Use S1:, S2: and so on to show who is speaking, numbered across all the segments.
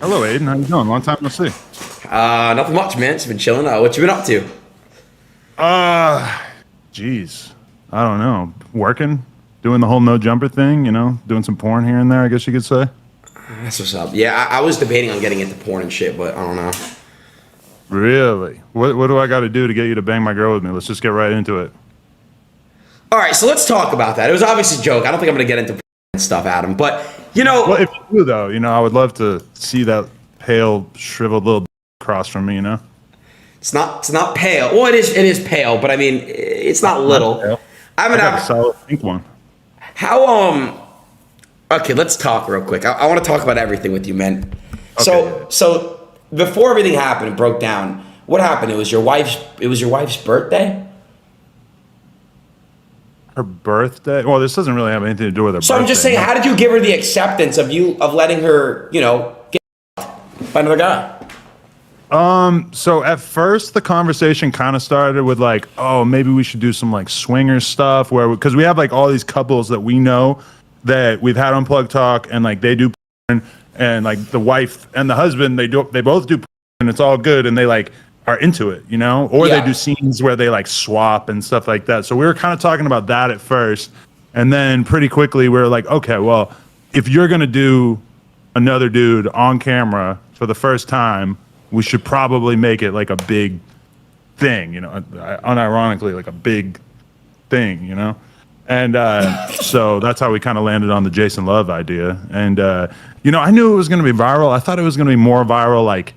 S1: Hello, Aiden. How you doing? Long time no see.
S2: Nothing much, man. Just been chilling. What you been up to?
S1: Uh, Geez. I don't know. Working, doing the whole no jumper thing. Doing some porn here and there. I guess you could say.
S2: That's what's up. Yeah, I was debating on getting into porn and shit, but I don't know.
S1: Really? What do I got to do to get you to bang my girl with me? Let's just get right into it.
S2: All right, so let's talk about that. It was obviously a joke. I don't think I'm gonna get into porn and stuff, Adam. But
S1: Well, if you do, though, I would love to see that pale, shriveled little across from me.
S2: it's not pale. Well, it is pale, but I mean, it's not little.
S1: Not pale.
S2: I mean,
S1: I got a solid pink one.
S2: how. Okay, let's talk real quick. I want to talk about everything with you, man.
S1: Okay.
S2: So before everything happened, it broke down. What happened? It was your wife's birthday.
S1: Her birthday? Well, this doesn't really have anything to do with her
S2: So
S1: birthday.
S2: I'm just saying, how did you give her the acceptance of letting her, get by another guy?
S1: So at first the conversation kind of started with like, oh, maybe we should do some like swinger stuff because we have like all these couples that we know that we've had on Plug Talk, and like they do porn, and like the wife and the husband, they both do porn, and it's all good, and they like are into it, or
S2: Yeah.
S1: they do scenes where they like swap and stuff like that. So we were kind of talking about that at first, and then pretty quickly we were like, okay, well, if you're gonna do another dude on camera for the first time, we should probably make it like a big thing, unironically, like a big thing, And so that's how we kind of landed on the Jason Love idea. And, I knew it was going to be viral. I thought it was going to be more viral, like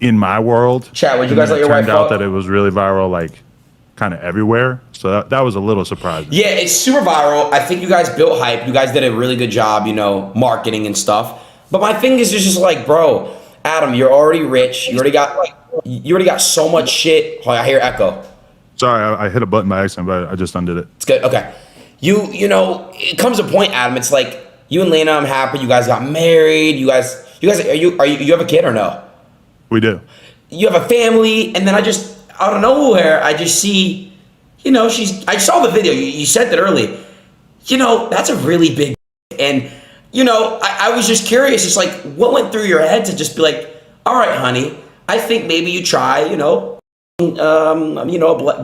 S1: in my world.
S2: Chat, would you guys let your wife
S1: Turned out
S2: fuck?
S1: that it was really viral, like kind of everywhere. So that was a little surprising.
S2: Yeah, it's super viral. I think you guys built hype. You guys did a really good job, marketing and stuff. But my thing is just like, bro, Adam, you're already rich. You already got so much shit. Oh, I hear echo.
S1: Sorry, I hit a button by accident, but I just undid it.
S2: It's good. Okay. It comes a point, Adam. It's like you and Lena, I'm happy. You guys got married. You guys you have a kid or no?
S1: We do.
S2: You have a family, and then out of nowhere, I just see, I saw the video. You said that early. That's a really big, and I was just curious. It's like, what went through your head to just be like, all right, honey, I think maybe you try, a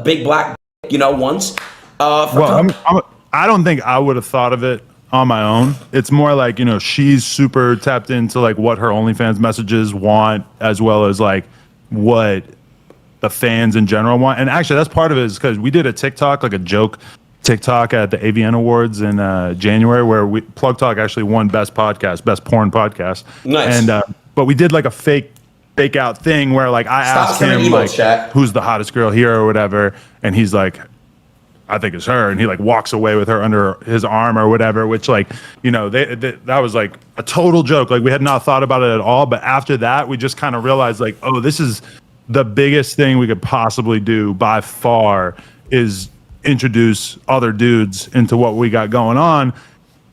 S2: big black, once.
S1: I don't think I would have thought of it on my own. It's more like, she's super tapped into like what her OnlyFans messages want, as well as like what the fans in general want. And actually that's part of it, is because we did a TikTok, like a joke TikTok at the AVN Awards in January, where Plug Talk actually won best porn podcast.
S2: Nice.
S1: And but we did like a fake out thing where like I asked him like, who's the hottest girl here or whatever, and he's like, I think it's her, and he like walks away with her under his arm or whatever, which like, that was like a total joke. Like we had not thought about it at all, but after that we just kind of realized like, oh, this is the biggest thing we could possibly do by far, is introduce other dudes into what we got going on.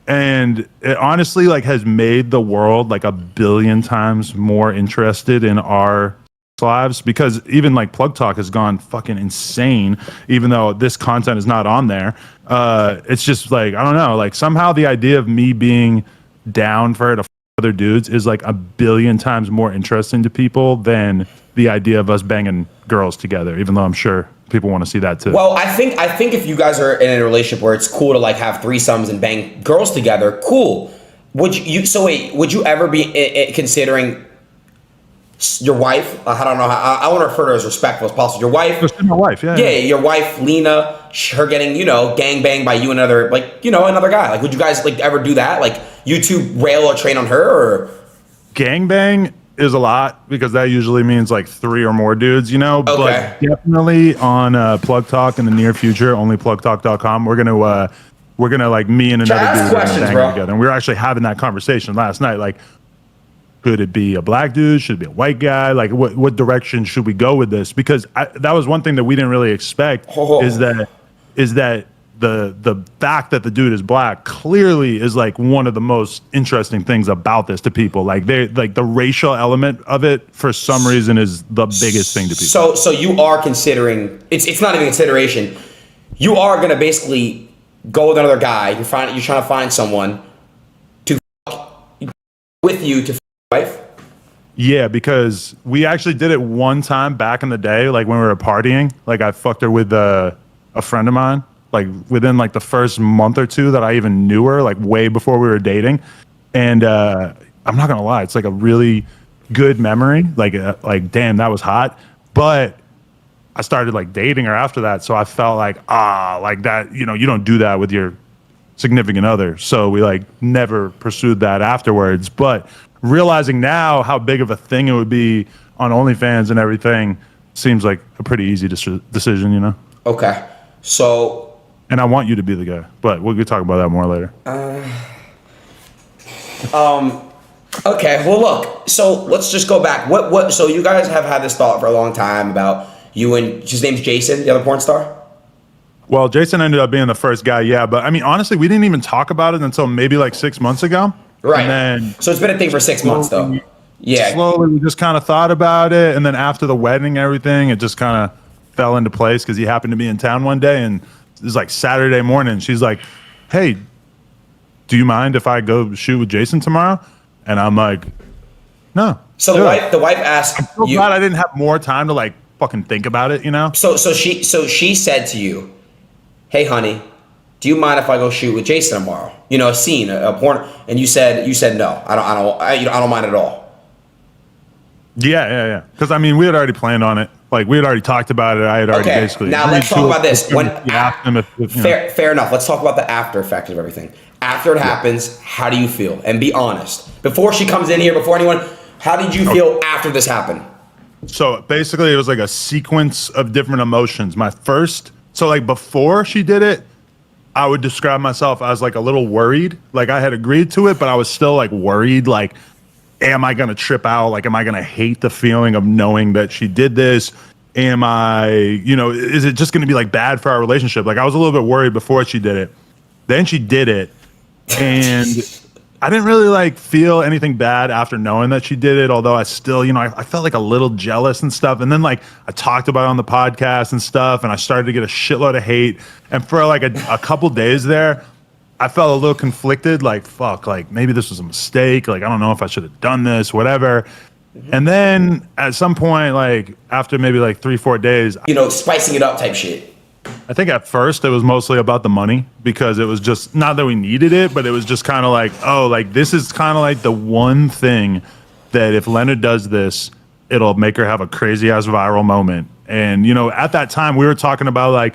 S1: And it honestly like has made the world like a billion times more interested in our lives, because even like Plug Talk has gone fucking insane, even though this content is not on there. It's just like, I don't know, like somehow the idea of me being down for her to other dudes is like a billion times more interesting to people than the idea of us banging girls together, even though I'm sure people want to see that too.
S2: Well, I think if you guys are in a relationship where it's cool to like have threesomes and bang girls together, cool. Would you ever be considering your wife? I don't know how I want to refer to her as respectful as possible. Your wife,
S1: just my wife, yeah.
S2: Your wife Lena, her getting gang banged by you and another another guy. Like, would you guys like ever do that? Like, you two rail or train on her, or
S1: gangbang is a lot, because that usually means like 3 or more dudes,
S2: Okay.
S1: But definitely on Plug Talk in the near future, only plugtalk.com, we're gonna like, me and another dude are gonna bang together. And we were actually having that conversation last night, like, could it be a black dude? Should it be a white guy? Like, what direction should we go with this? Because that was one thing that we didn't really expect, is that the fact that the dude is black clearly is like one of the most interesting things about this to people. Like, they like the racial element of it for some reason is the biggest thing to people.
S2: So you are considering, it's not even consideration. You are gonna basically go with another guy. You're trying to find someone to with you to wife.
S1: Yeah, because we actually did it one time back in the day, like when we were partying. Like I fucked her with a friend of mine, like within like the first month or two that I even knew her, like way before we were dating. And I'm not gonna lie, it's like a really good memory. Like damn, that was hot. But I started like dating her after that, so I felt like like that. You know, you don't do that with your significant other. So we like never pursued that afterwards. But realizing now how big of a thing it would be on OnlyFans and everything seems like a pretty easy decision, you know?
S2: Okay. So.
S1: And I want you to be the guy, but we'll talk about that more later.
S2: Okay. Well, look. So let's just go back. What? So you guys have had this thought for a long time about you and his name's Jason, the other porn star.
S1: Well, Jason ended up being the first guy, yeah. But I mean, honestly, we didn't even talk about it until maybe like 6 months ago.
S2: Right.
S1: And then
S2: so it's been a thing for 6 months, though. Yeah.
S1: Slowly, we just kind of thought about it, and then after the wedding, and everything, it just kind of fell into place because he happened to be in town one day, and it was like Saturday morning. She's like, "Hey, do you mind if I go shoot with Jason tomorrow?" And I'm like, "No."
S2: So the wife asked.
S1: I'm so glad I didn't have more time to like fucking think about it, you know.
S2: So she said to you, "Hey, honey, do you mind if I go shoot with Jason tomorrow? You know, a scene, a porn." And you said no. I don't mind at all.
S1: Yeah. Because I mean, we had already planned on it. Like we had already talked about it. I had already basically.
S2: Now let's talk about this.
S1: Fair
S2: enough. Let's talk about the after effects of everything. After it happens, how do you feel? And be honest. Before she comes in here, before anyone, how did you feel after this happened?
S1: So basically, it was like a sequence of different emotions. So like before she did it, I would describe myself as like a little worried. Like I had agreed to it, but I was still like worried. Like, am I gonna trip out? Like, am I gonna hate the feeling of knowing that she did this? Am I, is it just gonna be like bad for our relationship? Like I was a little bit worried before she did it. Then she did it, and I didn't really like feel anything bad after knowing that she did it. Although I still, I felt like a little jealous and stuff. And then like I talked about it on the podcast and stuff, and I started to get a shitload of hate. And for like a couple days there, I felt a little conflicted. Like fuck, like maybe this was a mistake. Like I don't know if I should have done this, whatever. And then at some point, like after maybe like 3-4 days,
S2: spicing it up type shit.
S1: I think at first it was mostly about the money because it was just not that we needed it, but it was just kind of like, oh, like this is kind of like the one thing that if Lena does this, it'll make her have a crazy ass viral moment. And, at that time we were talking about like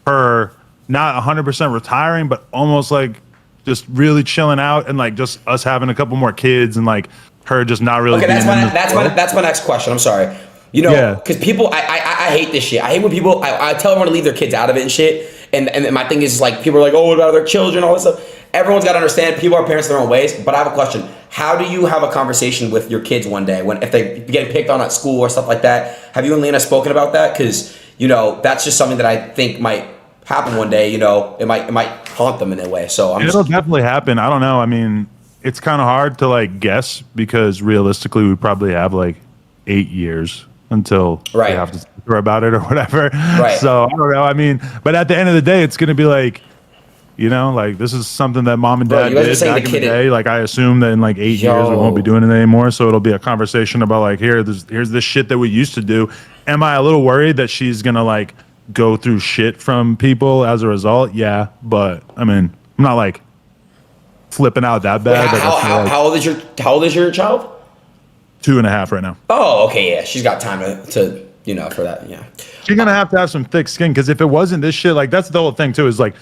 S1: her not 100% retiring, but almost like just really chilling out and like just us having a couple more kids and like her just not really.
S2: Okay, that's my next question. I'm sorry. Because people, I hate this shit. I hate when people, I tell everyone to leave their kids out of it and shit. And my thing is like, people are like, oh, what about their children, all this stuff. Everyone's got to understand people are parents in their own ways. But I have a question. How do you have a conversation with your kids one day if they get picked on at school or stuff like that? Have you and Lena spoken about that? Because, that's just something that I think might happen one day. It might haunt them in a way. So
S1: it'll definitely happen. I don't know. I mean, it's kind of hard to like guess because realistically we probably have like 8 years until we have to talk about it or whatever.
S2: Right.
S1: So I don't know. I mean, but at the end of the day, it's going to be like, like this is something that mom and dad did back in the day. Like I assume that in like 8 years we won't be doing it anymore. So it'll be a conversation about like, here's this shit that we used to do. Am I a little worried that she's going to like go through shit from people as a result? Yeah. But I mean, I'm not like flipping out that bad.
S2: Wait, how old is your child?
S1: 2.5 right now.
S2: Oh, okay, yeah. She's got time to for that, yeah.
S1: She's gonna have to have some thick skin because if it wasn't this shit, like that's the whole thing too. Is like,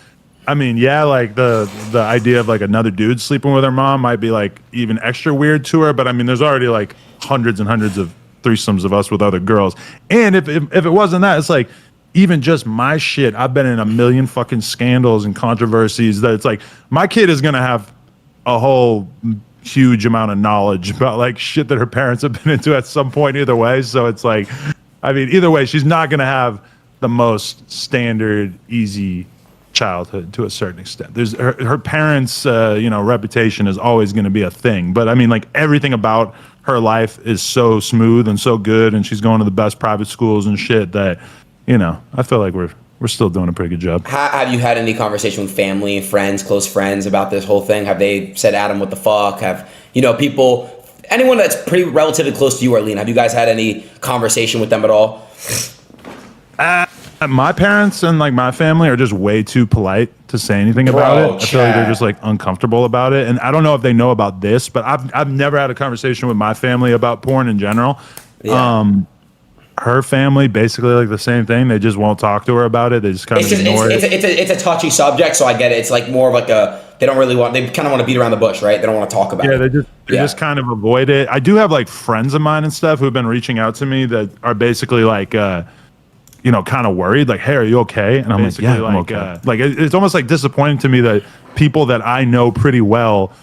S1: I mean, yeah, like the idea of like another dude sleeping with her mom might be like even extra weird to her. But I mean, there's already like hundreds and hundreds of threesomes of us with other girls. And if it wasn't that, it's like even just my shit. I've been in a million fucking scandals and controversies that it's like my kid is gonna have a whole huge amount of knowledge about like shit that her parents have been into at some point either way. So it's like, I mean, either way, she's not going to have the most standard, easy childhood to a certain extent. There's her parents, reputation is always going to be a thing. But I mean, like everything about her life is so smooth and so good. And she's going to the best private schools and shit that, I feel like we're still doing a pretty good job.
S2: Have you had any conversation with family, friends, close friends about this whole thing? Have they said, Adam, what the fuck? Have, people, anyone that's pretty relatively close to you or Lena, have you guys had any conversation with them at all?
S1: My parents and like my family are just way too polite to say anything about it. I feel like they're just like uncomfortable about it, and I don't know if they know about this, but I've never had a conversation with my family about porn in general. Yeah. Her family basically like the same thing. They just won't talk to her about it. They just kind of ignore it.
S2: It's a touchy subject, so I get it. It's like more of like they don't really want. They kind of want to beat around the bush, right? They don't want to talk about it.
S1: They just kind of avoid it. I do have like friends of mine and stuff who've been reaching out to me that are basically like. Kind of worried, like, hey, are you okay? And I'm basically like, I'm okay. Like it's almost like disappointing to me that people that I know pretty well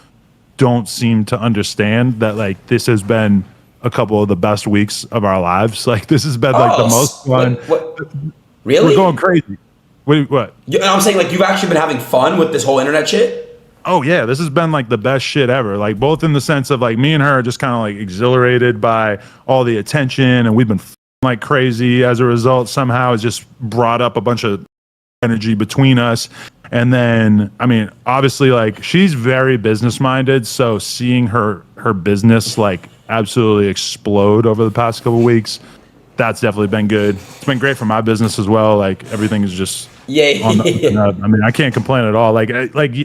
S1: don't seem to understand that like this has been a couple of the best weeks of our lives. Like this has been like the most fun.
S2: What? Really?
S1: We're going crazy. What?
S2: I'm saying like you've actually been having fun with this whole internet shit?
S1: Oh yeah, this has been like the best shit ever. Like both in the sense of like me and her are just kind of like exhilarated by all the attention, and we've been like crazy as a result. Somehow it's just brought up a bunch of energy between us. And then I mean obviously like she's very business minded, so seeing her business like absolutely explode over the past couple of weeks, that's definitely been good. It's been great for my business as well. Like everything is just on the, I mean I can't complain at all. Like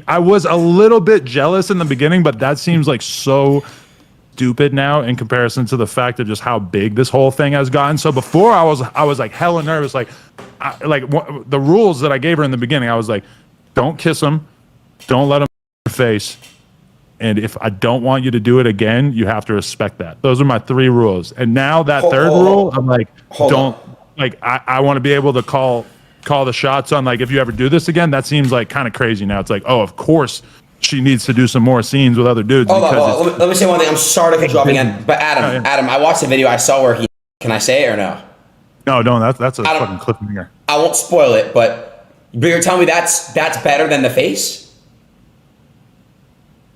S1: I was a little bit jealous in the beginning, but that seems like so stupid now in comparison to the fact of just how big this whole thing has gotten. So before I was like hella nervous. Like the rules that I gave her in the beginning, I was like, don't kiss him, don't let him in your face, and if I don't want you to do it again, you have to respect that. Those are my 3 rules. And now that third rule, I'm like, I want to be able to call the shots on like if you ever do this again. That seems like kind of crazy now. It's like, oh, of course she needs to do some more scenes with other dudes.
S2: Hold on. Let me say one thing. I'm sorry to cut you off again, but Adam, I watched the video. I saw where he. Can I say it or no?
S1: No, that's a fucking cliffhanger.
S2: I won't spoil it, but you're telling me that's better than the face?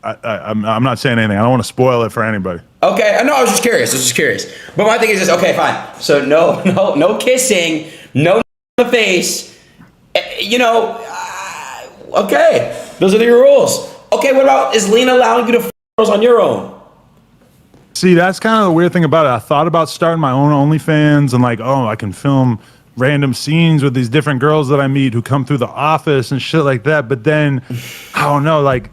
S1: I'm not saying anything. I don't want to spoil it for anybody.
S2: Okay, I know. I was just curious. But my thing is this. Okay, fine. So no kissing, no in the face. Okay, those are the rules. Okay, what about, is Lena allowing you to f girls on your own?
S1: See, that's kind of the weird thing about it. I thought about starting my own OnlyFans and like, oh, I can film random scenes with these different girls that I meet who come through the office and shit like that. But then, I don't know, like,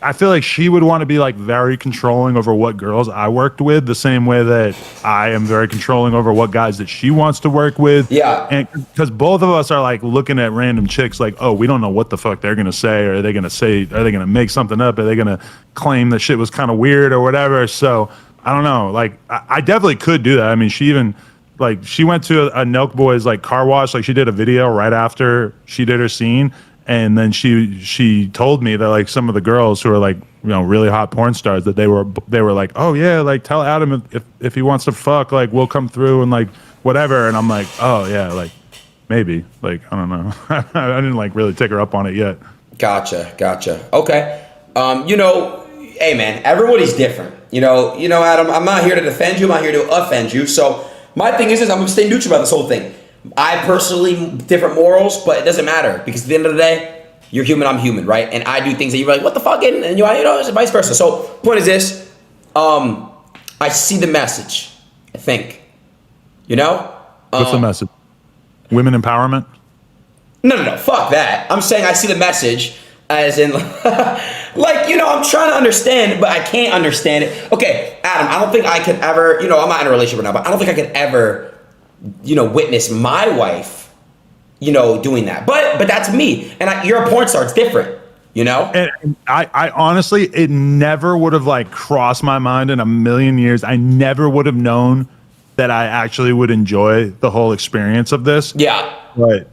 S1: I feel like she would want to be like very controlling over what girls I worked with, the same way that I am very controlling over what guys that she wants to work with.
S2: Yeah.
S1: And because both of us are like looking at random chicks like, oh, we don't know what the fuck they're going to say. Are they going to make something up? Are they going to claim that shit was kind of weird or whatever? So I don't know. Like I definitely could do that. I mean, she went to a Nelk Boys like car wash. Like she did a video right after she did her scene. And then she told me that like some of the girls who are like, really hot porn stars, that they were like, oh yeah, like tell Adam if he wants to fuck, like we'll come through and like whatever. And I'm like, oh yeah, like maybe, like I don't know. I didn't like really take her up on it yet.
S2: Gotcha. Okay. Hey man, everybody's different. Adam, I'm not here to defend you. I'm not here to offend you. So my thing is I'm gonna stay neutral about this whole thing. I personally, different morals, but it doesn't matter because at the end of the day, you're human, I'm human, right? And I do things that you're like, what the fuck? And it's vice versa. So point is this, I see the message, I think,
S1: What's the message? Women empowerment?
S2: No, fuck that. I'm saying I see the message as in, I'm trying to understand, but I can't understand it. Okay, Adam, I don't think I could ever, I'm not in a relationship right now, but I don't think I could ever witness my wife, doing that. But that's me. And you're a porn star. It's different,
S1: And I honestly, it never would have like crossed my mind in a million years. I never would have known that I actually would enjoy the whole experience of this.
S2: Yeah.
S1: But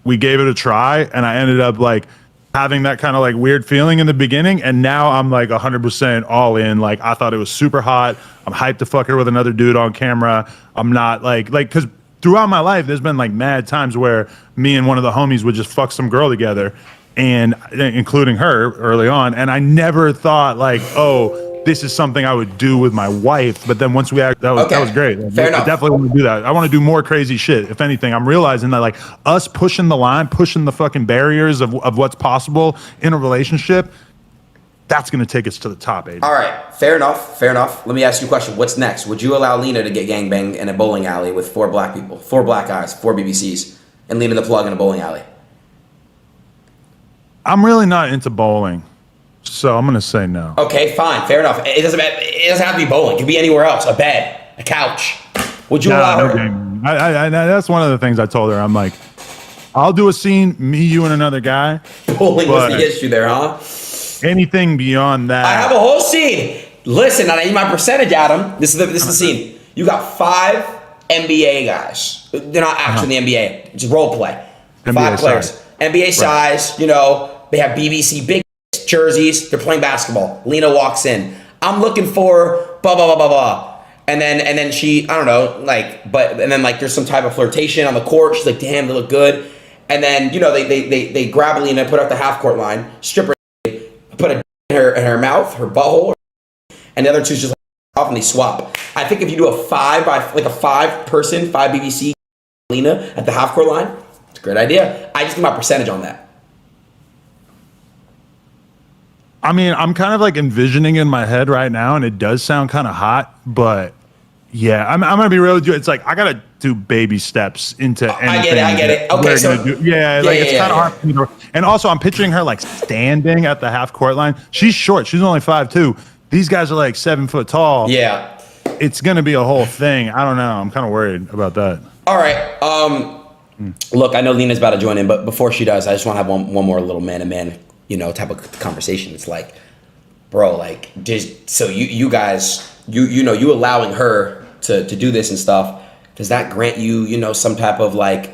S1: we gave it a try and I ended up like having that kind of like weird feeling in the beginning. And now I'm like 100% all in. Like I thought it was super hot. I'm hyped to fuck her with another dude on camera. I'm not like, cause throughout my life, there's been like mad times where me and one of the homies would just fuck some girl together, and including her early on. And I never thought like, oh, this is something I would do with my wife. But then once that was great.
S2: Fair enough.
S1: I definitely want to do that. I want to do more crazy shit. If anything, I'm realizing that like us pushing the line, pushing the fucking barriers of what's possible in a relationship That's going to take us to the top 8.
S2: All right, fair enough. Let me ask you a question. What's next? Would you allow Lena to get gangbanged in a bowling alley with 4 black people, 4 black guys, 4 BBCs, and Lena the plug in a bowling alley?
S1: I'm really not into bowling, so I'm going to say no.
S2: Okay, fine, fair enough. It doesn't have to be bowling. It could be anywhere else. A bed, a couch. Would you allow her?
S1: I that's one of the things I told her. I'm like, I'll do a scene, me, you, and another guy.
S2: Bowling was the issue there, huh?
S1: Anything beyond that.
S2: I have a whole scene. Listen, I need my percentage, Adam. This is the scene. You got 5 NBA guys. They're not actually in the NBA. It's role play.
S1: NBA
S2: 5 players.
S1: size.
S2: NBA size, they have BBC big jerseys. They're playing basketball. Lena walks in. I'm looking for blah, blah, blah, blah, blah. And then she, I don't know, there's some type of flirtation on the court. She's like, damn, they look good. And then, they grab Lena, put her at the half court line, strip her, put it in her mouth, her butthole, and the other two's just off and they swap. I think if you do a 5-person, 5 BBC Lena at the half court line, it's a great idea. I just need my percentage on that.
S1: I mean, I'm kind of like envisioning in my head right now, and it does sound kind of hot, but yeah, I'm gonna be real with you. It's like I gotta do baby steps into anything.
S2: I get it. Okay, so
S1: it's kind of hard for me to, and also I'm picturing her like standing at the half court line. She's short. She's only 5'2". These guys are like 7 foot tall.
S2: Yeah,
S1: it's gonna be a whole thing. I don't know. I'm kind of worried about that.
S2: All right. Look, I know Lena's about to join in, but before she does, I just want to have one more little man-to-man, type of conversation. It's like, bro, like, so you guys, you allowing her to do this and stuff, does that grant you, some type of like,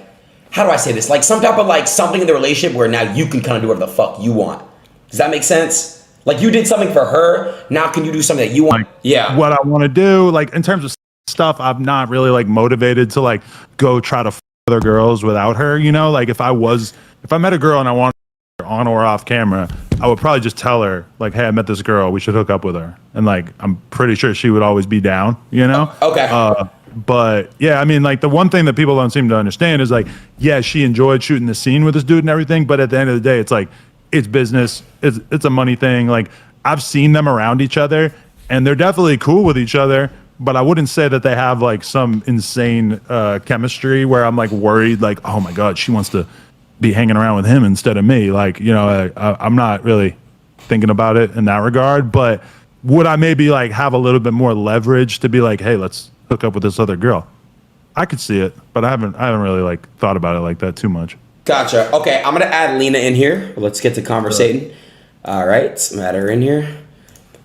S2: how do I say this? Like some type of like something in the relationship where now you can kind of do whatever the fuck you want. Does that make sense? Like you did something for her, now can you do something that you want?
S1: Like, what I want to do, like in terms of stuff, I'm not really like motivated to like go try to other girls without her, like if I met a girl and I wanted her on or off camera, I would probably just tell her like, hey, I met this girl, we should hook up with her. And like, I'm pretty sure she would always be down,
S2: Okay.
S1: But yeah, I mean, like the one thing that people don't seem to understand is like, yeah, she enjoyed shooting the scene with this dude and everything, but at the end of the day, it's like, it's business, it's a money thing. Like I've seen them around each other and they're definitely cool with each other, but I wouldn't say that they have like some insane chemistry where I'm like worried, like, oh my God, she wants to be hanging around with him instead of me. Like, I'm not really thinking about it in that regard, but would I maybe like have a little bit more leverage to be like, hey, let's hook up with this other girl? I could see it, but I haven't really like thought about it like that too much.
S2: Gotcha. Okay, I'm gonna add Lena in here. Let's get to conversating. All right, add her in here.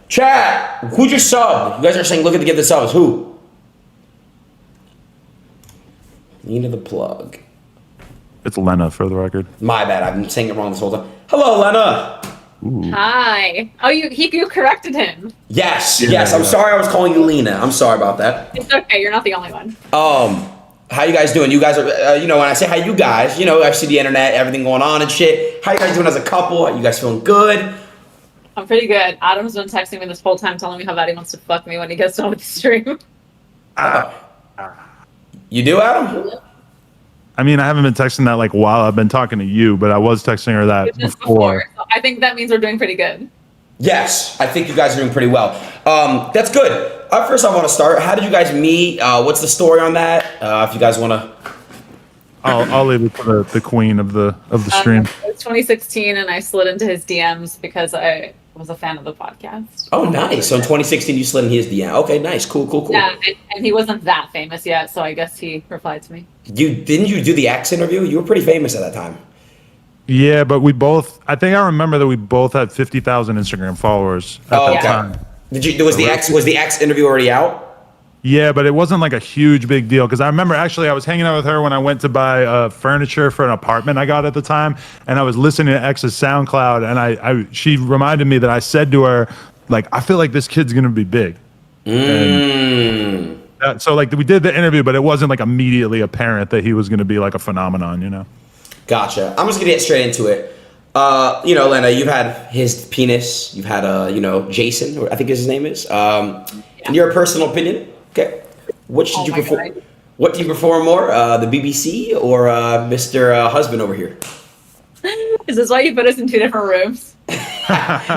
S2: Chat, who just subbed? You guys are saying looking to give the subs. Who? Lena the plug.
S1: It's Lena for the record.
S2: My bad. I've been saying it wrong this whole time. Hello, Lena.
S3: Ooh. Hi. Oh, you corrected him.
S2: Yes. I'm sorry I was calling you Lena. I'm sorry about that.
S3: It's okay. You're not the only one.
S2: How you guys doing? You guys are, when I say hi, you guys, I see the internet, everything going on and shit. How you guys doing as a couple? Are you guys feeling good?
S3: I'm pretty good. Adam's been texting me this whole time telling me how bad he wants to fuck me when he gets done with the stream.
S2: You do, Adam?
S1: I mean, I haven't been texting that like while I've been talking to you, but I was texting her that before.
S3: So I think that means we're doing pretty good.
S2: Yes, I think you guys are doing pretty well. That's good. First, I want to start. How did you guys meet? What's the story on that? If you guys want to.
S1: I'll leave it to the queen of the stream.
S3: It was 2016, and I slid into his DMs because I was a fan of the podcast.
S2: Oh, nice. So in 2016, you slid in his DM. Okay, nice. Cool.
S3: Yeah, and he wasn't that famous yet, so I guess he replied to me.
S2: Didn't you do the X interview? You were pretty famous at that time.
S1: Yeah, but I think I remember that we both had 50,000 Instagram followers at that time.
S2: Was the X interview already out?
S1: Yeah, but it wasn't like a huge big deal because I remember actually I was hanging out with her when I went to buy furniture for an apartment I got at the time, and I was listening to X's SoundCloud, and she reminded me that I said to her, like, I feel like this kid's gonna be big. So like we did the interview, but it wasn't like immediately apparent that he was gonna be like a phenomenon,
S2: Gotcha. I'm just gonna get straight into it. Lena, you've had his penis, you've had Jason, or I think his name is. In your personal opinion, okay, which did you prefer? What do you prefer more, the BBC or Mr. Husband over here?
S3: Is this why you put us in two different rooms?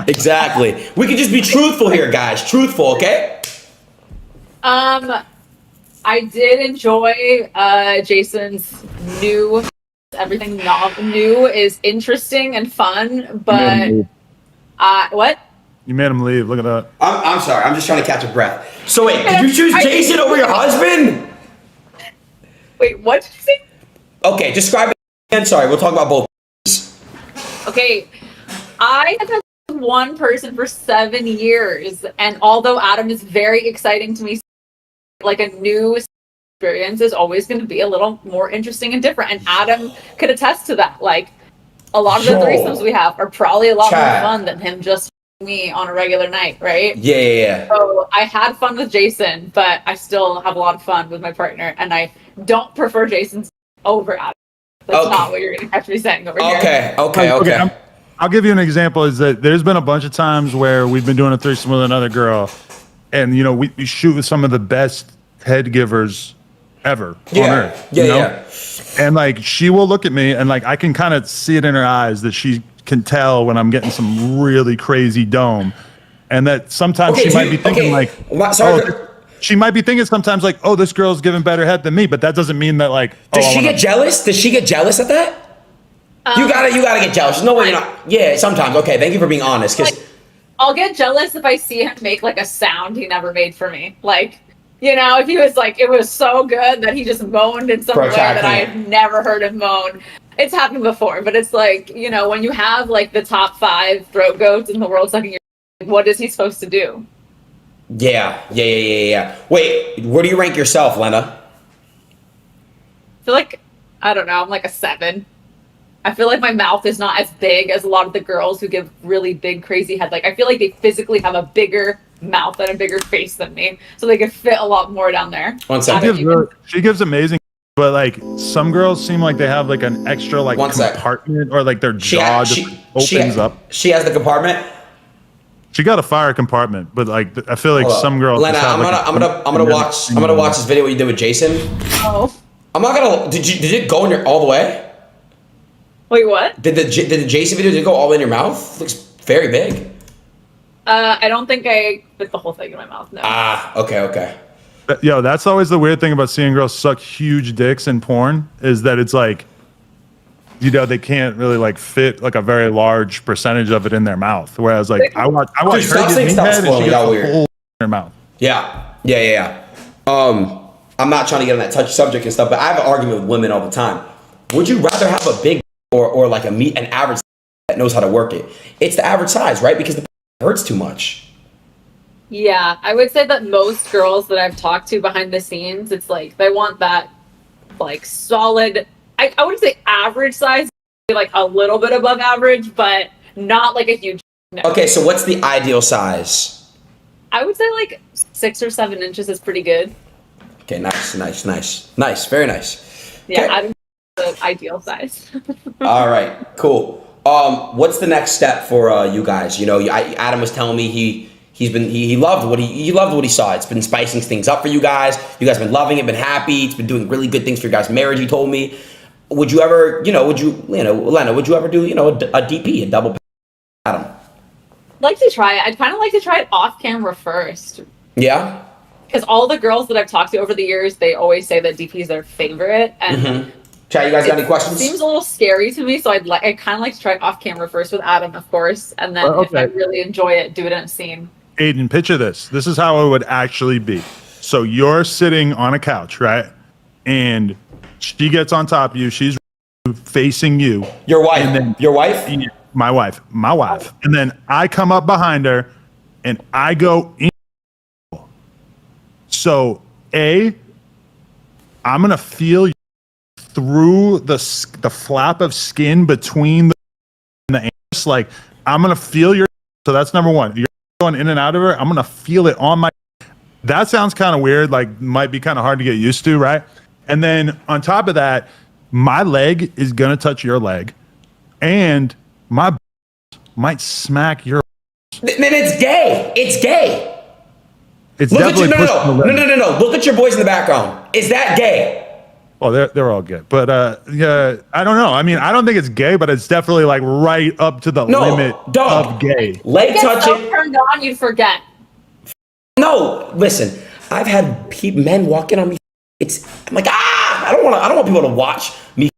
S2: Exactly. We can just be truthful here, guys. Truthful, okay?
S3: I did enjoy Jason's new. Everything not new is interesting and fun, but what?
S1: You made him leave. Look at that.
S2: I'm sorry. I'm just trying to catch a breath. So wait, did you choose Jason over your husband?
S3: Wait, what did you say?
S2: Okay, describe it again. Sorry, we'll talk about both.
S3: Okay, I have had one person for 7 years, and although Adam is very exciting to me, like a new experience is always going to be a little more interesting and different. And Adam could attest to that. Like a lot of the threesomes we have are probably a lot more fun than him just me on a regular night, right?
S2: Yeah.
S3: So I had fun with Jason, but I still have a lot of fun with my partner, and I don't prefer Jason's over Adam. That's not what you're going to catch me saying over here.
S2: Okay.
S1: I'll give you an example. Is that there's been a bunch of times where we've been doing a threesome with another girl, and we shoot with some of the best head givers ever on earth.
S2: Yeah.
S1: And like she will look at me, and like I can kind of see it in her eyes that she can tell when I'm getting some really crazy dome, and that sometimes she might be thinking she might be thinking sometimes like, oh, this girl's giving better head than me, but that doesn't mean that like.
S2: Does she get jealous? Does she get jealous at that? You gotta get jealous. There's no way you're not. Yeah, sometimes. Okay, thank you for being honest. Because
S3: I'll get jealous if I see him make like a sound he never made for me, like. If he was like, it was so good that he just moaned in some way that I had never heard him moan. It's happened before, but it's like, when you have like the top 5 throat goats in the world sucking your, what is he supposed to do?
S2: Yeah. Wait, where do you rank yourself, Lena?
S3: I feel like, I don't know, I'm like a 7. I feel like my mouth is not as big as a lot of the girls who give really big, crazy head. Like, I feel like they physically have a bigger mouth and a bigger face than me, so they could fit a lot more down there.
S1: She gives amazing, but like some girls seem like they have like an extra like compartment or like their jaw just opens up.
S2: She has the compartment.
S1: She got a fire compartment, but like I feel like some girls.
S2: Lena, I'm gonna watch this video you did with Jason.
S3: Oh.
S2: I'm not gonna. Did it go in your all the way?
S3: Wait, what?
S2: Did the Jason video, did it go all in your mouth? Looks very big.
S3: I don't think I fit the whole thing in my mouth, no.
S2: Okay.
S1: Yo, that's always the weird thing about seeing girls suck huge dicks in porn, is that it's like, they can't really like fit like a very large percentage of it in their mouth. Whereas like I watch her get meat head and she gets the whole in her mouth.
S2: Yeah. I'm not trying to get on that touchy subject and stuff, but I have an argument with women all the time. Would you rather have a big or like an average that knows how to work it? It's the average size, right? Because the hurts too much.
S3: Yeah, I would say that most girls that I've talked to behind the scenes, it's like they want that like solid, I wouldn't say average size, like a little bit above average, but not like a huge. No.
S2: Okay, so what's the ideal size?
S3: I would say like 6 or 7 inches is pretty good.
S2: Okay, nice, very nice.
S3: Yeah, I don't know the ideal size.
S2: All right, cool. What's the next step for you guys? Adam was telling me he loved what he saw. It's been spicing things up for you guys. You guys have been loving it, been happy. It's been doing really good things for your guys' marriage. He told me. Would you ever, Lena, would you ever do, a DP, a double? Adam.
S3: I'd like to try it. I'd kind of like to try it off camera first.
S2: Yeah.
S3: Because all the girls that I've talked to over the years, they always say that DP is their favorite. And
S2: Chat, you guys got any questions?
S3: It seems a little scary to me, so I kind of like to try it off camera first with Adam, of course, and then if I really enjoy it, do it in a scene.
S1: Adin, picture this. This is how it would actually be. So you're sitting on a couch, right? And she gets on top of you. She's facing you.
S2: Your wife.
S1: And then,
S2: your wife?
S1: My wife. And then I come up behind her and I go in. So I'm gonna feel you through the flap of skin between the anus. Like I'm gonna feel your. So that's number one. You're going in and out of her. I'm gonna feel it on my. That sounds kind of weird. Like might be kind of hard to get used to, right? And then on top of that, my leg is gonna touch your leg, and my might smack your.
S2: Then it's gay. It's gay.
S1: It's
S2: Look
S1: definitely
S2: at no. Look at your boys in the background. Is that gay?
S1: Well, they're all gay, but yeah, I don't know. I mean, I don't think it's gay, but it's definitely like right up to the limit of gay.
S2: Leg touching.
S3: Turned on, you'd forget.
S2: No, listen. I've had men walking on me. I'm like, I don't want people to watch me.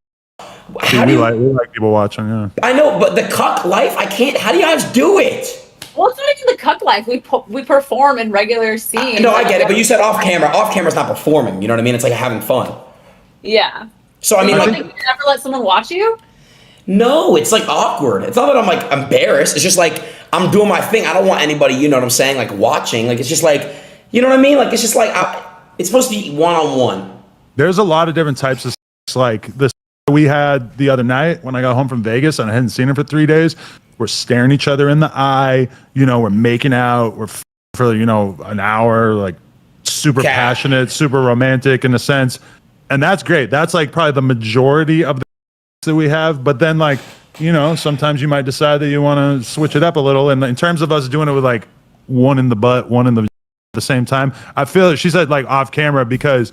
S1: We like people watching. Yeah.
S2: I know, but the cuck life, I can't. How do you guys do it?
S3: Well, it's not even the cuck life. We perform in regular scenes.
S2: No, I get it, but you said off camera. Off camera's not performing. You know what I mean? It's like having fun.
S3: Yeah.
S2: So I mean, like,
S3: you never let someone watch you?
S2: No, it's like awkward. It's not that I'm like embarrassed. It's just like I'm doing my thing. I don't want anybody, you know what I'm saying, like watching. Like it's just like, you know what I mean? Like it's just like it's supposed to be one-on-one.
S1: There's a lot of different types of sex, like this we had the other night when I got home from Vegas and I hadn't seen her for 3 days. We're staring each other in the eye. You know, we're making out. We're for an hour, like super passionate, super romantic in a sense. And that's great. That's like probably the majority of the that we have. But then like, sometimes you might decide that you want to switch it up a little. And in terms of us doing it with like one in the butt, one in the same time, I feel that she said like off camera because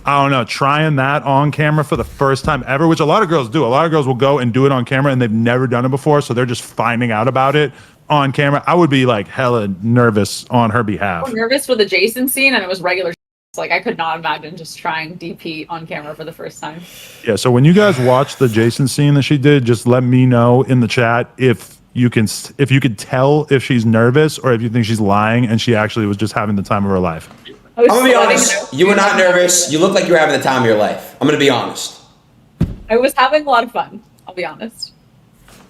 S1: I don't know, trying that on camera for the first time ever, which a lot of girls do. A lot of girls will go and do it on camera and they've never done it before. So they're just finding out about it on camera. I would be like hella nervous on her behalf.
S3: I'm nervous for the Jason scene and it was regular. Like I could not imagine just trying DP on camera for the first time.
S1: Yeah, so when you guys watch the Jason scene that she did, just let me know in the chat if you could tell if she's nervous or if you think she's lying and she actually was just having the time of her life.
S2: I'm gonna be honest. You were not nervous. You look like you were having the time of your life. I'm gonna be honest.
S3: I was having a lot of fun. I'll be honest.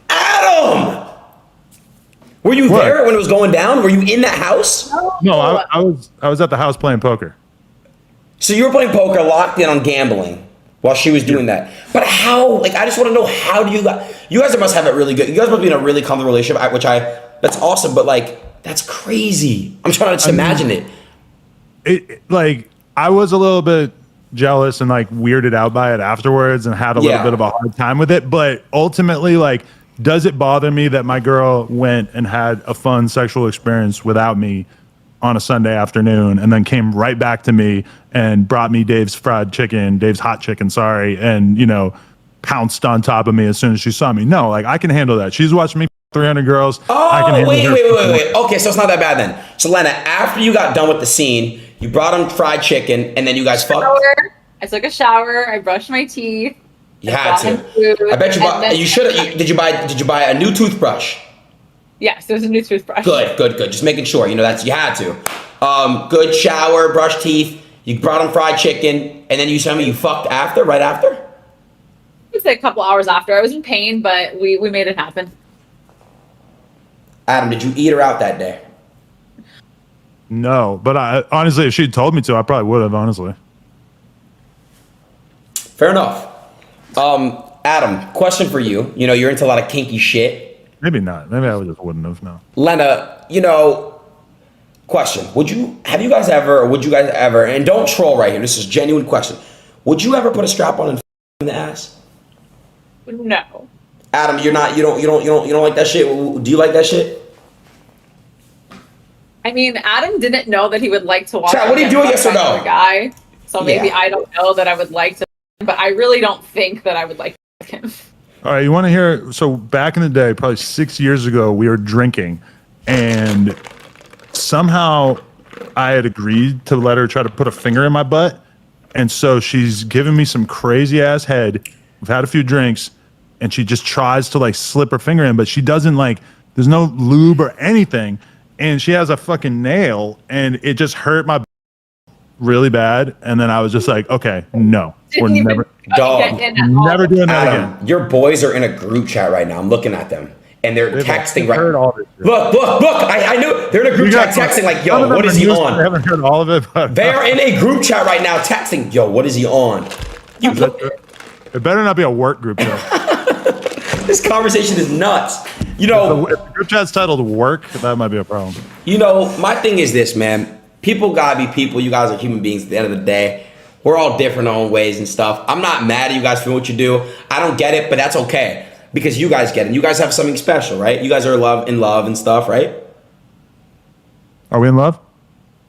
S2: Adam, were you there when it was going down? Were you in that house?
S1: No, I was at the house playing poker.
S2: So you were playing poker, locked in on gambling while she was doing that. But how? Like, I just want to know, how do you guys must have it really good. You guys must be in a really comfortable relationship, that's awesome. But like, that's crazy. I'm trying to just imagine it.
S1: Like, I was a little bit jealous and like weirded out by it afterwards and had a little bit of a hard time with it. But ultimately, like, does it bother me that my girl went and had a fun sexual experience without me on a Sunday afternoon and then came right back to me and brought me Dave's hot chicken, and, pounced on top of me as soon as she saw me? No, like, I can handle that. She's watched me 300 girls.
S2: Oh, wait. Okay, so it's not that bad then. So Lena, after you got done with the scene, you brought him fried chicken and then you guys fucked?
S3: I took a shower. I brushed my teeth.
S2: You had to. I bet you bought, you should have, did you buy a new toothbrush?
S3: Yes, there's a new toothbrush.
S2: Good. Just making sure, you had to. Good shower, brush teeth. You brought him fried chicken, and then you tell me you fucked right after?
S3: I would say a couple hours after. I was in pain, but we made it happen.
S2: Adam, did you eat her out that day?
S1: No, but I honestly, if she'd told me to, I probably would have, honestly.
S2: Fair enough. Adam, question for you. You're into a lot of kinky shit.
S1: Maybe not. Maybe I just wouldn't have, no.
S2: Lena, question. Would you guys ever, and don't troll right here, this is a genuine question. Would you ever put a strap on and in the ass?
S3: No.
S2: Adam, you don't like that shit? Do you like that shit?
S3: I mean, Adam didn't know that he would like to watch.
S2: Chat, what are you doing, yes or no?
S3: Guy. So maybe I don't know that I would like to, but I really don't think that I would like him.
S1: All right, you want to hear? So back in the day, probably 6 years ago, we were drinking, and somehow I had agreed to let her try to put a finger in my butt, and so she's giving me some crazy ass head. We've had a few drinks, and she just tries to like slip her finger in, but she doesn't like. There's no lube or anything, and she has a fucking nail, and it just hurt my really bad. And then I was just like, okay, no, we're never doing that again.
S2: Your boys are in a group chat right now. I'm looking at them, and they're texting right now. Look! I knew they're in a group chat texting like, yo, what is he on?
S1: I haven't heard all of it, but
S2: they are in a group chat right now texting, yo, what is he on?
S1: It better not be a work group chat.
S2: This conversation is nuts.
S1: If the group chat's titled work, that might be a problem.
S2: My thing is this, man. People gotta be people. You guys are human beings at the end of the day. We're all different in our own ways and stuff. I'm not mad at you guys for what you do. I don't get it, but that's okay. Because you guys get it. You guys have something special, right? You guys are in love and stuff, right?
S1: Are we in love?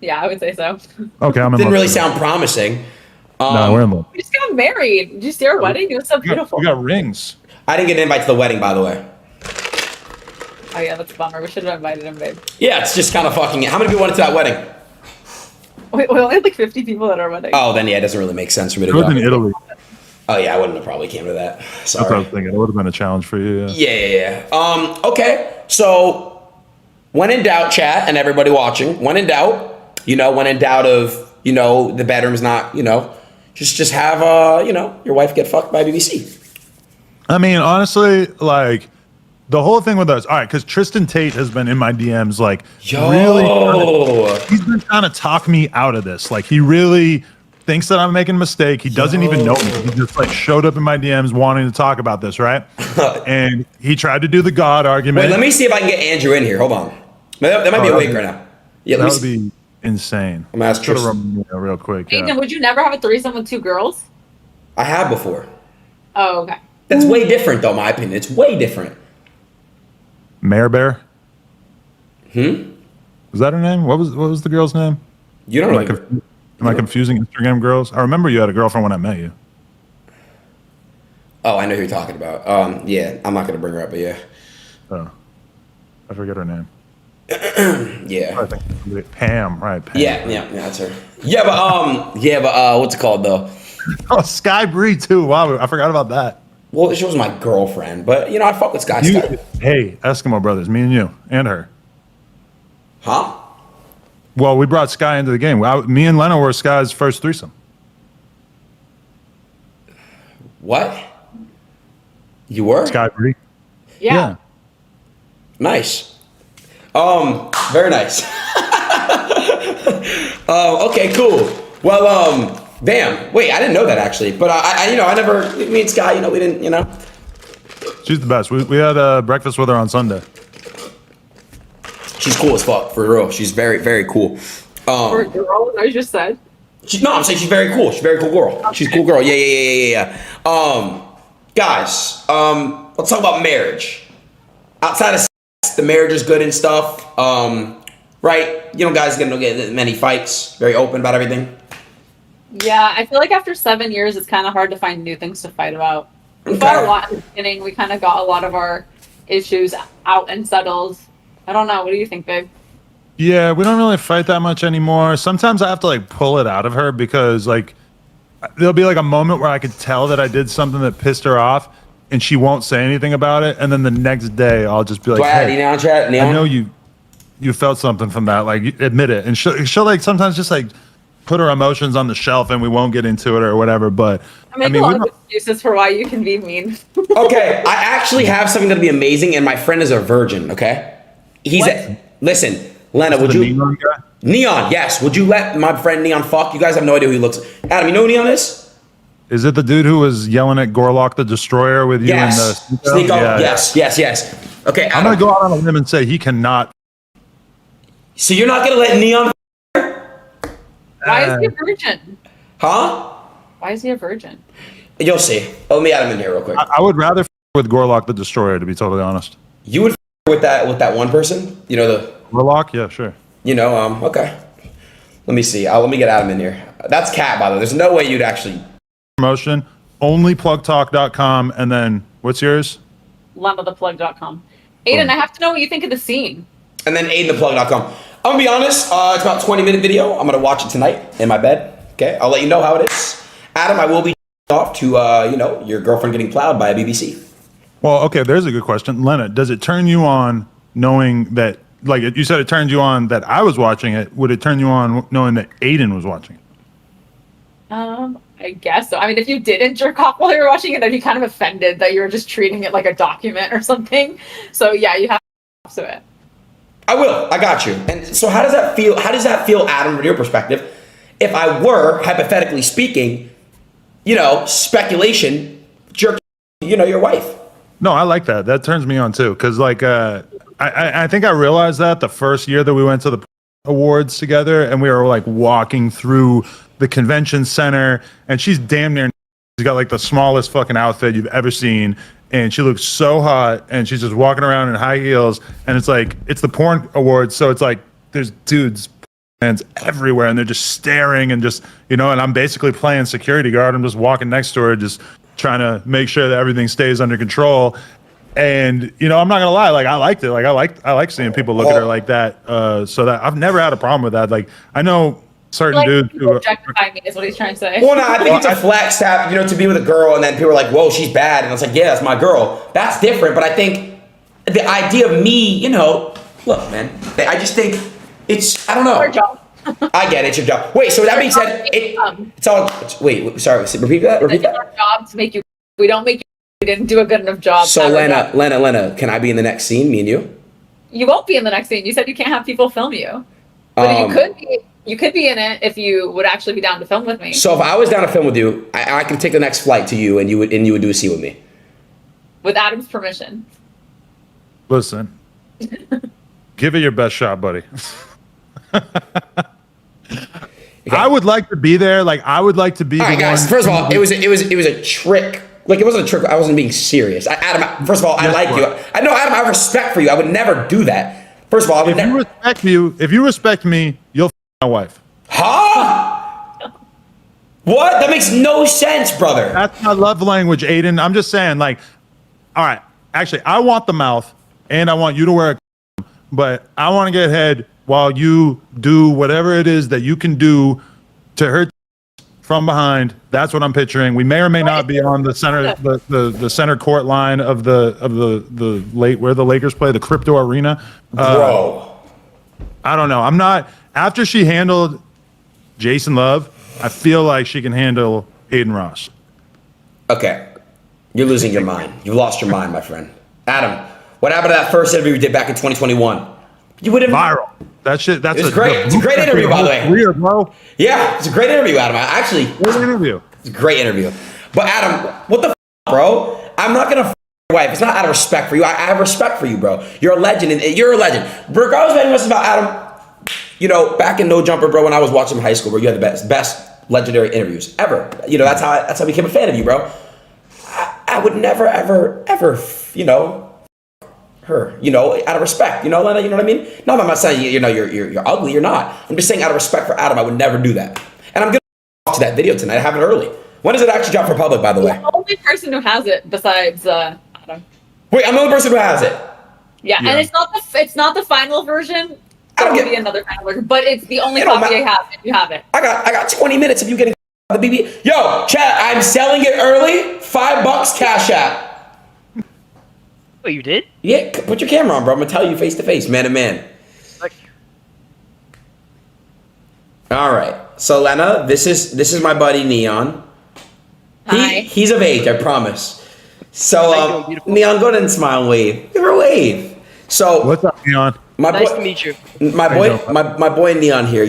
S3: Yeah, I would say so.
S1: Okay, I'm in love.
S2: Didn't really sound promising.
S1: No, we're in love.
S3: We just got married. Did you see our wedding? It was so beautiful.
S1: We got rings.
S2: I didn't get an invite to the wedding, by the way.
S3: Oh yeah, that's a bummer. We should have invited him, babe.
S2: Yeah, it's just kind of fucking. How many people went to that wedding?
S3: We only had like 50 people at our wedding.
S2: Oh, then yeah, it doesn't really make sense for me to
S1: It
S2: go.
S1: was in Italy.
S2: Oh yeah, I wouldn't have probably came to that. Sorry.
S1: That's what I was thinking. It would have been a challenge for you.
S2: Yeah. Okay. So, when in doubt, chat and everybody watching, when in doubt, when in doubt of, the bedroom's not, just have, your wife get fucked by BBC.
S1: I mean, honestly, like the whole thing with us. All right, because Tristan Tate has been in my DMs, like he's been trying to talk me out of this. Like he really thinks that I'm making a mistake. He doesn't even know me. He just like showed up in my DMs wanting to talk about this, right? And he tried to do the God argument.
S2: Wait, let me see if I can get Andrew in here. Hold on. That might be awake right now. Yeah,
S1: that would be insane.
S2: I'm gonna ask Tristan
S1: real quick.
S3: Aiden, would you never have a threesome with 2 girls?
S2: I have before.
S3: Oh, okay.
S2: That's way different, though. In my opinion, it's way different.
S1: Mare Bear. Was that her name? What was the girl's name?
S2: You don't know.
S1: Am I confusing Instagram girls? I remember you had a girlfriend when I met you.
S2: Oh, I know who you're talking about. Yeah, I'm not gonna bring her up, but yeah.
S1: Oh, I forget her name.
S2: Yeah.
S1: I think Pam, right? Pam.
S2: Yeah, that's her. Yeah, but what's it called though?
S1: Oh, Sky Bree too. Wow, I forgot about that.
S2: Well, she was my girlfriend, but I fuck with Sky.
S1: Hey, Eskimo brothers, me and you and her.
S2: Huh?
S1: Well, we brought Sky into the game. Me and Lena were Sky's first threesome.
S2: What? You were?
S1: Sky Bree.
S3: Yeah.
S2: Nice. Very nice. Okay, cool. Well, damn. Wait, I didn't know that actually. But I never. Me and Sky, we didn't.
S1: She's the best. We had breakfast with her on Sunday.
S2: She's cool as fuck, for real. She's very, very cool.
S3: For a girl, I just said.
S2: I'm saying she's very cool. She's a very cool girl. She's a cool girl. Yeah. Guys, let's talk about marriage. Outside of sex, the marriage is good and stuff. Right? Guys don't get many fights. Very open about everything.
S3: Yeah, I feel like after 7 years, it's kind of hard to find new things to fight about. We fought a lot in the beginning. We kind of got a lot of our issues out and settled. I don't know. What do you think, babe?
S1: Yeah, we don't really fight that much anymore. Sometimes I have to like pull it out of her because like there'll be like a moment where I could tell that I did something that pissed her off and she won't say anything about it. And then the next day I'll just be like, hey, I know you felt something from that. Like admit it. And she'll like sometimes just like put her emotions on the shelf and we won't get into it or whatever. But
S3: I mean, a lot of excuses for why you can be mean.
S2: Okay, I actually have something that'll be amazing, and my friend is a virgin. Okay, listen, Lena, would you Neon? Yes, would you let my friend Neon fuck? You guys have no idea who he looks. Adam, you know who Neon is?
S1: Is it the dude who was yelling at Gorlock the Destroyer with you in the
S2: sneak up? Yes. Okay, Adam,
S1: I'm gonna go out on a limb and say he cannot.
S2: So you're not gonna let Neon?
S3: Why is he a virgin?
S2: Huh?
S3: Why is he a virgin?
S2: You'll see. Let me add him in here real quick.
S1: I would rather with Gorlock the Destroyer, to be totally honest.
S2: You would with that one person? The
S1: Gorlock? Yeah, sure.
S2: Okay. Let me see. Let me get Adam in here. That's Cat, by the way. There's no way you'd actually
S1: promotion. Onlyplugtalk.com, and then what's yours?
S3: LenaThePlug.com. Aiden, I have to know what you think of the scene.
S2: And then AidenThePlug.com. I'm gonna be honest, it's about a 20-minute video. I'm gonna watch it tonight in my bed. Okay, I'll let you know how it is. Adam, I will be off to your girlfriend getting plowed by a BBC.
S1: Well, okay, there's a good question. Lena, does it turn you on knowing that, like you said, it turned you on that I was watching it? Would it turn you on knowing that Aiden was watching it?
S3: I guess so. I mean, if you didn't jerk off while you were watching it, I'd be kind of offended that you were just treating it like a document or something. So yeah, you have to it.
S2: I will. I got you. And so how does that feel? How does that feel, Adam, from your perspective? If I were, hypothetically speaking, speculation, jerk, your wife.
S1: No, I like that. That turns me on too. Cause like, I think I realized that the first year that we went to the awards together and we were like walking through the convention center and she's damn near, she's got like the smallest fucking outfit you've ever seen. And she looks so hot and she's just walking around in high heels and it's like, it's the porn awards. So it's like, there's dudes fans everywhere, and they're just staring and just, and I'm basically playing security guard. I'm just walking next to her, just trying to make sure that everything stays under control. And I'm not gonna lie, like I liked it. Like I like seeing people look at her like that. So that I've never had a problem with that. Like I know certain dudes who
S3: objectify me is what he's trying to say.
S2: Well, no, I think it's a flex to be with a girl, and then people are like, "Whoa, she's bad," and it's like, "Yeah, that's my girl." That's different. But I think the idea of me, look, man, I just think it's, I don't know.
S3: Your job.
S2: I get it, it's your job. Wait, so that being said, it's all. Wait, sorry, repeat that.
S3: It's our job to make you. We don't make you. We didn't do a good enough job.
S2: So Lena, can I be in the next scene? Me and you?
S3: You won't be in the next scene. You said you can't have people film you, but you could be. You could be in it if you would actually be down to film with me.
S2: So if I was down to film with you, I could take the next flight to you, and you would do a scene with me.
S3: With Adam's permission.
S1: Listen, give it your best shot, buddy. I would like to be there. Like I would like to be.
S2: All right, guys. First of all, it was a trick. Like it wasn't a trick. I wasn't being serious. Adam, first of all, I like you. I know, Adam. I have respect for you. I would never do that. First of all,
S1: if you respect me, you'll my wife.
S2: Huh? What? That makes no sense, brother.
S1: That's my love language, Adin. I'm just saying, like, all right. Actually, I want the mouth, and I want you to wear a condom, but I want to get head while you do whatever it is that you can do to her from behind. That's what I'm picturing. We may or may not be on the center, the center court line of the late where the Lakers play, the Crypto Arena.
S2: Bro,
S1: I don't know. I'm not. After she handled Jason Love, I feel like she can handle Adin Ross.
S2: Okay, you're losing your mind. You've lost your mind, my friend. Adam, what happened to that first interview we did back in 2021? You would have
S1: viral. That shit. That's
S2: great. It's a great interview, by the way.
S1: Career, bro.
S2: Yeah, it's a great interview, Adam. Great interview. It's a great interview. But Adam, what the bro? I'm not gonna your wife. It's not out of respect for you. I have respect for you, bro. You're a legend, and you're a legend. Regardless of anything else about Adam, back in No Jumper, bro, when I was watching in high school, bro, you had the best legendary interviews ever. That's how I became a fan of you, bro. I would never, ever, her, out of respect, Lena, you know what I mean? No, I'm not saying, you're ugly, you're not. I'm just saying out of respect for Adam, I would never do that. And I'm gonna watch that video tonight. I have it early. When does it actually drop for public, by the way?
S3: The only person who has it besides Adam.
S2: Wait, I'm the only person who has it.
S3: Yeah, and it's not the final version. There will be another final version, but it's the only copy I have. You have it.
S2: I got 20 minutes of you getting the BB. Yo, chat, I'm selling it early. $5 Cash App.
S4: Oh, you did?
S2: Yeah, put your camera on, bro. I'm gonna tell you face to face, man to man. All right. So Lena, this is my buddy Neon.
S3: Hi.
S2: He's of age, I promise. So Neon, go ahead and smile and wave. Give her a wave. So
S1: what's up, Neon?
S4: Nice to meet you.
S2: My boy Neon here.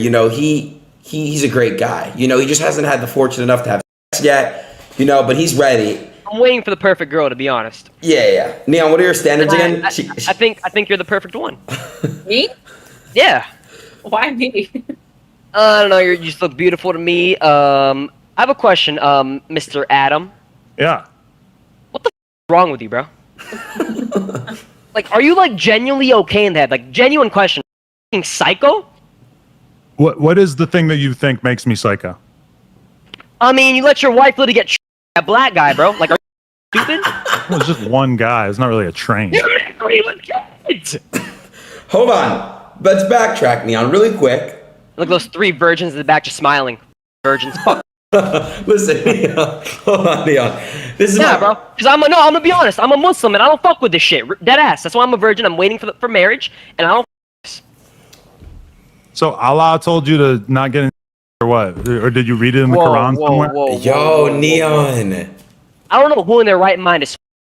S2: He's a great guy. He just hasn't had the fortune enough to have sex yet. But he's ready.
S4: I'm waiting for the perfect girl, to be honest.
S2: Yeah. Neon, what are your standards again?
S4: I think you're the perfect one.
S3: Me?
S4: Yeah.
S3: Why me?
S4: I don't know. You just look beautiful to me. I have a question, Mr. Adam.
S1: Yeah.
S4: What the is wrong with you, bro? Like, are you genuinely okay in that? Like, genuine question. Are you psycho?
S1: What is the thing that you think makes me psycho?
S4: I mean, you let your wife literally get that black guy, bro. Like, are you stupid?
S1: Well, it's just one guy. It's not really a train.
S2: Hold on. Let's backtrack, Neon, really quick.
S4: Look at those 3 virgins in the back just smiling. Virgins. Fuck.
S2: Listen, Neon. Hold on, Neon. This is
S4: bro. Because I'm gonna be honest. I'm a Muslim and I don't fuck with this shit. Dead ass. That's why I'm a virgin. I'm waiting for marriage, and I don't.
S1: So Allah told you to not get in, or what? Or did you read it in the Quran somewhere?
S2: Yo, Neon.
S4: I don't know who in their right mind is.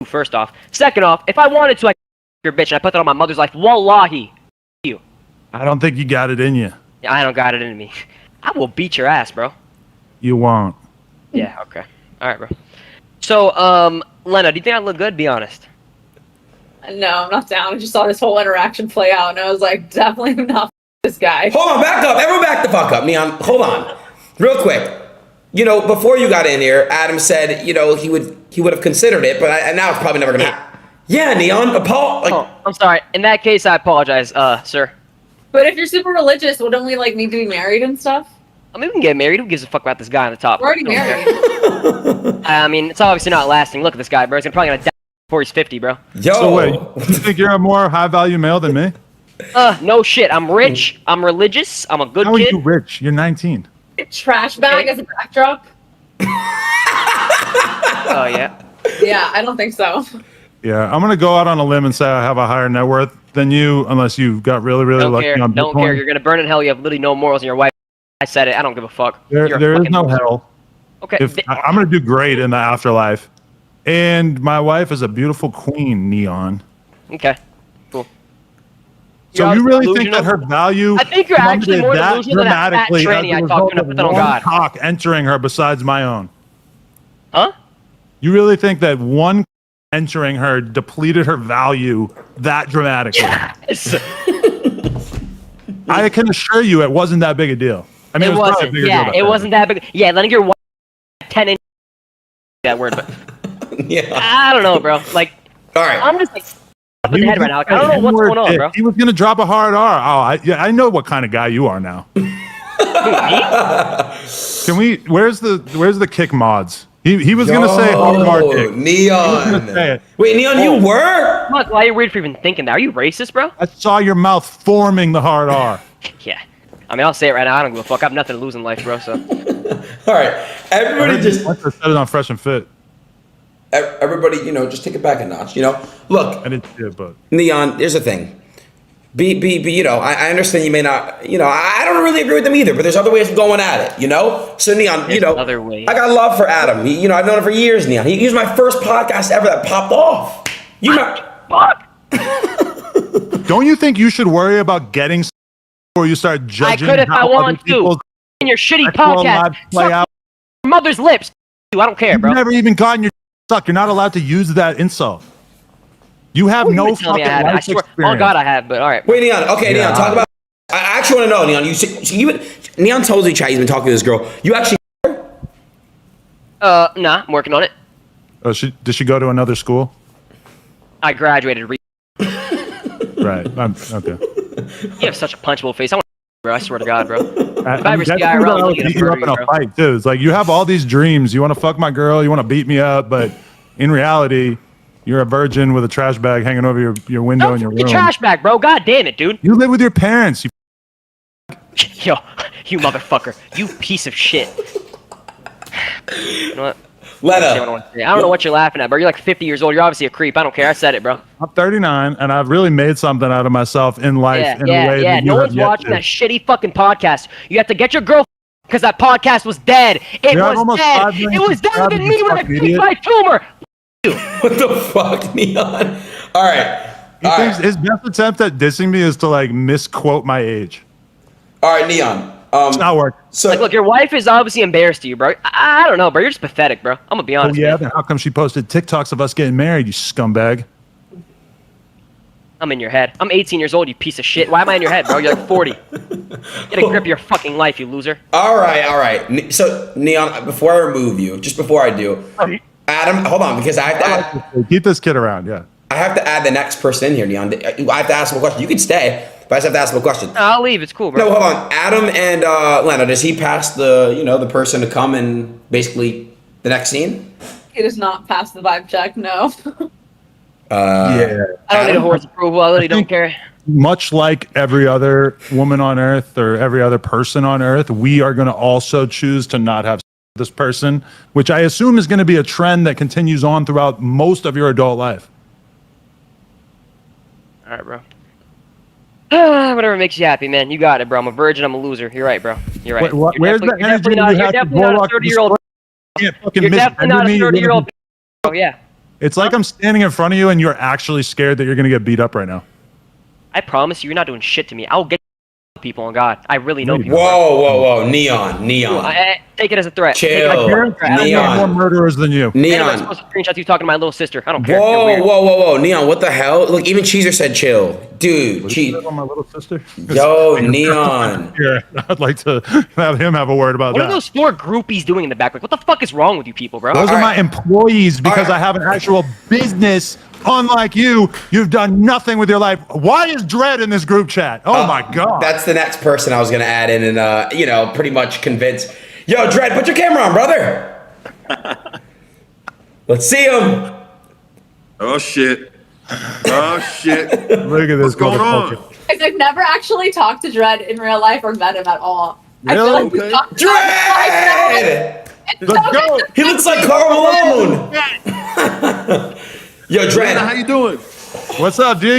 S4: First off, second off, if I wanted to, I could your bitch. And I put that on my mother's life. Wallahi, you.
S1: I don't think you got it in you.
S4: I don't got it in me. I will beat your ass, bro.
S1: You won't.
S4: Yeah. Okay. All right, bro. So, Lena, do you think I look good? Be honest.
S3: No, I'm not down. I just saw this whole interaction play out, and I was like, definitely not this guy.
S2: Hold on, back up. Everyone back the fuck up. Neon, hold on. Real quick. Before you got in here, Adam said, he would have considered it, but now it's probably never going to happen. Yeah, Neon,
S4: I'm sorry. In that case, I apologize, sir.
S3: But if you're super religious, wouldn't we like need to be married and stuff?
S4: I mean, we can get married. Who gives a fuck about this guy on the top?
S3: We're already married.
S4: I mean, it's obviously not lasting. Look at this guy, bro. He's probably gonna die before he's 50, bro.
S2: Yo.
S1: So wait, you think you're a more high value male than me?
S4: No shit. I'm rich. I'm religious. I'm a good
S1: How are
S4: kid.
S1: you rich? You're 19.
S3: Trash bag as a backdrop?
S4: Oh yeah.
S3: Yeah, I don't think so.
S1: Yeah, I'm gonna go out on a limb and say I have a higher net worth than you, unless you got really, really
S4: Don't
S1: lucky
S4: care.
S1: on Bitcoin.
S4: Don't care. You're gonna burn in hell. You have literally no morals in your wife. I said it. I don't give a fuck.
S1: There is
S4: fucking
S1: no
S4: loser.
S1: hell.
S4: Okay.
S1: I'm gonna do great in the afterlife, and my wife is a beautiful queen, Neon.
S4: Okay. Cool.
S1: So
S4: You're
S1: you really think
S4: delusional.
S1: that her value?
S4: I think you're actually
S1: plummeted
S4: more
S1: that
S4: delusional than that fat
S1: dramatically
S4: tranny
S1: as a
S4: I
S1: result
S4: talked to.
S1: of
S4: Put that on
S1: one
S4: God.
S1: cock entering her besides my own?
S4: Huh?
S1: You really think that one entering her depleted her value that dramatically?
S4: Yes.
S1: I can assure you, it wasn't that big a deal. I mean,
S4: It
S1: it was probably a
S4: wasn't.
S1: bigger deal
S4: Yeah,
S1: back
S4: it
S1: then.
S4: wasn't that big. Yeah, letting your wife 10 inches. That word, but
S2: Yeah.
S4: I don't know, bro. Like,
S2: All right.
S4: I'm just like up in
S1: He
S4: the head
S1: was
S4: right now. Like, I don't know what's
S1: N-word
S4: going on,
S1: dick.
S4: bro.
S1: He was gonna drop a hard R. Oh, I know what kind of guy you are now.
S4: Who, me?
S1: Can we? Where's the kick mods? He was gonna say hard R dick.
S2: Neon.
S1: Say it.
S2: Wait, Neon, you were?
S4: Fuck, why are you weird for even thinking that? Are you racist, bro?
S1: I saw your mouth forming the hard R.
S4: Yeah. I mean, I'll say it right now. I don't give a fuck. I have nothing to lose in life, bro. So
S2: All right. Everybody just,
S1: I said it on Fresh and Fit.
S2: everybody, just take it back a notch. Look,
S1: I didn't see it, but
S2: Neon, here's the thing. I understand you may not, I don't really agree with them either, but there's other ways of going at it, So Neon,
S4: There's other ways.
S2: I got love for Adam. I've known him for years, Neon. He was my first podcast ever that popped off.
S4: fuck.
S1: don't you think you should worry about getting before you start
S4: I
S1: judging?
S4: could if I
S1: how other
S4: want to.
S1: people's
S4: In your shitty
S1: sexual
S4: podcast,
S1: lives play
S4: suck
S1: out?
S4: your mother's lips. I don't care,
S1: You've
S4: bro.
S1: never even gotten your suck. You're not allowed to use that insult. You have
S4: Who you
S1: no
S4: would tell me
S1: fucking
S4: I had? I
S1: life
S4: swear.
S1: experience.
S4: Oh God, I have. But all right.
S2: Wait, Neon. Okay,
S1: Yeah.
S2: Neon, talk about. I actually want to know, Neon. Neon tells me Chad, he's been talking to this girl. You actually.
S4: Nah, I'm working on it.
S1: Oh, did she go to another school?
S4: I graduated.
S1: Right. Okay.
S4: You have such a punchable face. I want, bro. I swear to God, bro.
S1: If
S4: I ever see IRL, I'm gonna
S1: beat you up
S4: murder
S1: in
S4: you,
S1: a
S4: bro.
S1: fight too. It's like you have all these dreams. You want to fuck my girl. You want to beat me up, but in reality, you're a virgin with a trash bag hanging over your window in
S4: Don't
S1: your
S4: fuck your
S1: room.
S4: trash bag, bro. God damn it, dude.
S1: You live with your parents. You
S4: Yo, you motherfucker. You piece of shit. You know what?
S2: Lena.
S4: I don't know what you're laughing at, bro. You're like 50 years old. You're obviously a creep. I don't care. I said it, bro.
S1: I'm 39, and I've really made something out of myself in life
S4: Yeah,
S1: in a way
S4: yeah.
S1: that you
S4: No
S1: have
S4: one's
S1: yet
S4: watching
S1: to.
S4: that shitty fucking podcast. You have to get your girl because that podcast was dead. It
S1: You have
S4: was
S1: almost
S4: dead.
S1: 5 million
S4: It was deader
S1: subscribers,
S4: than me
S1: you
S4: when I
S1: fucking
S4: beat
S1: idiot.
S4: my tumor.
S2: What the fuck, Neon? All right.
S1: He thinks his best attempt at dissing me is to like misquote my age.
S2: All right, Neon.
S1: It's not working.
S2: So
S4: Like, look, your wife is obviously embarrassed of you, bro. I don't know, bro. You're just pathetic, bro. I'm gonna be
S1: Oh
S4: honest.
S1: yeah,
S4: man.
S1: then how come she posted TikToks of us getting married? You scumbag.
S4: I'm in your head. I'm 18 years old, you piece of shit. Why am I in your head, bro? You're like 40. Get a grip of your fucking life, you loser.
S2: all right. So Neon, before I remove you, just before I do, Adam, hold on, because I have to
S1: Keep this kid around. Yeah.
S2: I have to add the next person in here, Neon. I have to ask him a question. You can stay, but I just have to ask him a question.
S4: I'll leave. It's cool, bro.
S2: No, hold on. Adam and Lena, does he pass the person to come and basically the next scene?
S3: He does not pass the vibe check, no.
S1: Yeah.
S4: I don't need a
S2: Adam?
S4: horse approval. I literally don't care.
S1: Much like every other woman on earth or every other person on earth, we are going to also choose to not have this person, which I assume is going to be a trend that continues on throughout most of your adult life.
S4: All right, bro. Whatever makes you happy, man. You got it, bro. I'm a virgin. I'm a loser. You're right, bro. You're right.
S1: Where's the energy
S4: You're
S1: you have to
S4: definitely
S1: blow
S4: not a
S1: up
S4: 30-year-old.
S1: Can't fucking
S4: You're
S1: miss
S4: definitely not a
S1: me.
S4: 30-year-old. Oh yeah.
S1: It's like I'm standing in front of you and you're actually scared that you're going to get beat up right now.
S4: I promise you, you're not doing shit to me. I'll get people on God. I really know people.
S2: Whoa, Neon.
S4: Take it as a threat.
S2: Chill.
S4: Take it as a threat.
S1: I know
S2: Neon.
S1: more murderers than you.
S4: Anyway, I'm
S2: Neon.
S4: supposed to screenshot you talking to my little sister. I don't care. You're
S2: Whoa,
S4: weird.
S2: whoa, Neon, what the hell? Look, even Cheezer said chill. Dude,
S1: On my little sister.
S2: Yo, Neon.
S1: Yeah, I'd like to have him have a word about
S4: What are
S1: that.
S4: those four groupies doing in the back? Like, what the fuck is wrong with you people, bro?
S1: Those are
S2: All
S1: my
S2: right.
S1: employees because
S2: All right.
S1: I have an actual business unlike you, you've done nothing with your life. Why is Dredd in this group chat? Oh my God.
S2: That's the next person I was going to add in and, you know, pretty much convince. Yo, Dredd, put your camera on, brother. Let's see him.
S5: Oh, shit. Oh, shit.
S1: Look at this.
S5: What's going on?
S3: Guys, I've never actually talked to Dredd in real life or met him at all. I feel like we
S5: Okay.
S3: talked
S2: Dredd!
S1: Let's go.
S2: He looks like Karl Malone. Yo, Dredd.
S5: How you doing?
S1: What's up, G?